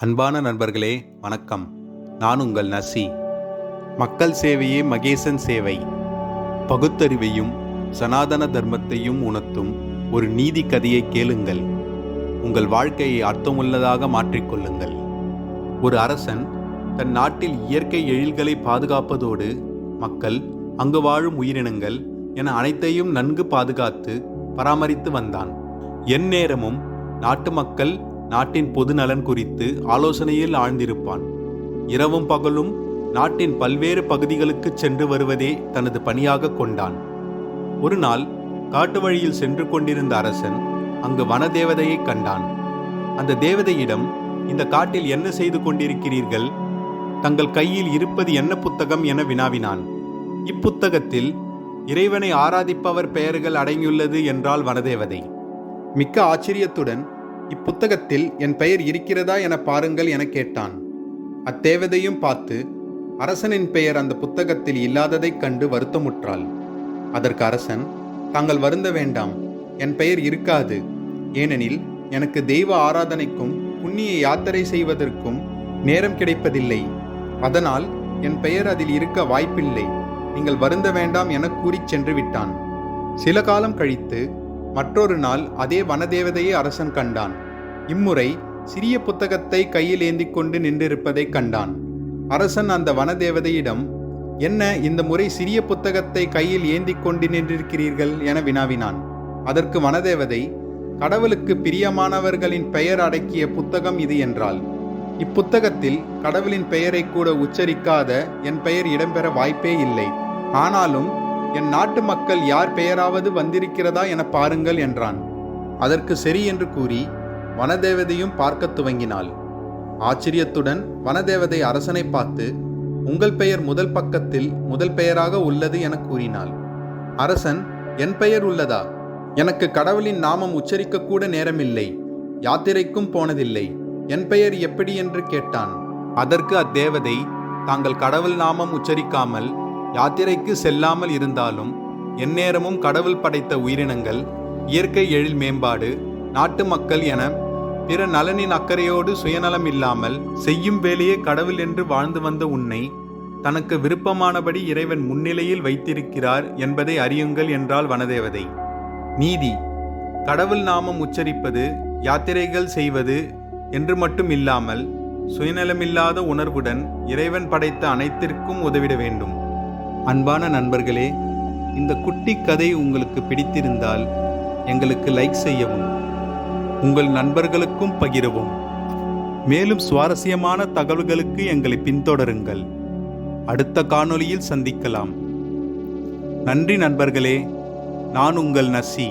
அன்பான நண்பர்களே, வணக்கம். நான் உங்கள் நசி. மக்கள் சேவையே மகேசன் சேவை. பகுத்தறிவையும் சனாதன தர்மத்தையும் உணர்த்தும் ஒரு நீதி கதையை கேளுங்கள். உங்கள் வாழ்க்கையை அர்த்தமுள்ளதாக மாற்றிக்கொள்ளுங்கள். ஒரு அரசன் தன் நாட்டில் இயற்கை எழில்களை பாதுகாப்பதோடு மக்கள், அங்கு வாழும் உயிரினங்கள் என அனைத்தையும் நன்கு பாதுகாத்து பராமரித்து வந்தான். எந்நேரமும் நாட்டு மக்கள், நாட்டின் பொது நலன் குறித்து ஆலோசனையில் ஆழ்ந்திருப்பான். இரவும் பகலும் நாட்டின் பல்வேறு பகுதிகளுக்கு சென்று வருவதே தனது பணியாக கொண்டான். ஒரு நாள் காட்டு வழியில் சென்று கொண்டிருந்த அரசன் அங்கு வனதேவதையை கண்டான். அந்த தேவதையிடம், இந்த காட்டில் என்ன செய்து கொண்டிருக்கிறீர்கள்? தங்கள் கையில் இருப்பது என்ன புத்தகம் என வினாவினான். இப்புத்தகத்தில் இறைவனை ஆராதிப்பவர் பெயர்கள் அடங்கியுள்ளது என்றாள் வனதேவதை. மிக்க ஆச்சரியத்துடன், இப்புத்தகத்தில் என் பெயர் இருக்கிறதா என பாருங்கள் என கேட்டான். அத்தேவதையும் பார்த்து அரசனின் பெயர் அந்த புத்தகத்தில் இல்லாததைக் கண்டு வருத்தமுற்றாள். அதற்கு அரசன், தாங்கள் வருந்த வேண்டாம், என் பெயர் இருக்காது. ஏனெனில் எனக்கு தெய்வ ஆராதனைக்கும் புண்ணிய யாத்திரை செய்வதற்கும் நேரம் கிடைப்பதில்லை. அதனால் என் பெயர் அதில் இருக்க வாய்ப்பில்லை. நீங்கள் வருந்த வேண்டாம் என கூறிச் சென்று விட்டான். சில காலம் கழித்து மற்றொரு நாள் அதே வனதேவதையை அரசன் கண்டான். இம்முறை சிறிய புத்தகத்தை கையில் ஏந்தி கொண்டு நின்றிருப்பதை கண்டான். அரசன் அந்த வனதேவதையிடம், என்ன இந்த முறை சிறிய புத்தகத்தை கையில் ஏந்தி கொண்டு நின்றிருக்கிறீர்கள் என வினாவினான். அதற்கு வனதேவதை, கடவுளுக்கு பிரியமானவர்களின் பெயர் அடக்கிய புத்தகம் இது என்றாள். இப்புத்தகத்தில் கடவுளின் பெயரை கூட உச்சரிக்காத என் பெயர் இடம்பெற வாய்ப்பே இல்லை. ஆனாலும் என் நாட்டு மக்கள் யார் பெயராவது வந்திருக்கிறதா என பாருங்கள் என்றான். அதற்கு சரி என்று கூறி வனதேவதையும் பார்க்க துவங்கினாள். ஆச்சரியத்துடன் வனதேவதை அரசனை பார்த்து, உங்கள் பெயர் முதல் பக்கத்தில் முதல் பெயராக உள்ளது என கூறினாள். அரசன், என் பெயர் உள்ளதா? எனக்கு கடவுளின் நாமம் உச்சரிக்க கூட நேரமில்லை, யாத்திரைக்கும் போனதில்லை, என் பெயர் எப்படி என்று கேட்டான். அதற்கு அத்தேவதை, தாங்கள் கடவுள் நாமம் உச்சரிக்காமல் யாத்திரைக்கு செல்லாமல் இருந்தாலும் எந்நேரமும் கடவுள் படைத்த உயிரினங்கள், இயற்கை எழில் மேம்பாடு, நாட்டு மக்கள் என பிற நலனின் அக்கறையோடு சுயநலம் இல்லாமல் செய்யும் வேலையே கடவுள் என்று வாழ்ந்து வந்த உன்னை தனக்கு விருப்பமானபடி இறைவன் முன்னிலையில் வைத்திருக்கிறார் என்பதை அறியுங்கள் என்றாள் வனதேவதை. நீதி: கடவுள் நாமம் உச்சரிப்பது, யாத்திரைகள் செய்வது என்று மட்டும் இல்லாமல் சுயநலமில்லாத உணர்வுடன் இறைவன் படைத்த அனைத்திற்கும் உதவிட வேண்டும். அன்பான நண்பர்களே, இந்த குட்டி கதை உங்களுக்கு பிடித்திருந்தால் எங்களுக்கு லைக் செய்யவும், உங்கள் நண்பர்களுக்கும் பகிரவும். மேலும் சுவாரஸ்யமான தகவல்களுக்கு எங்களை பின்தொடருங்கள். அடுத்த காணொளியில் சந்திக்கலாம். நன்றி நண்பர்களே. நான் உங்கள் நசி.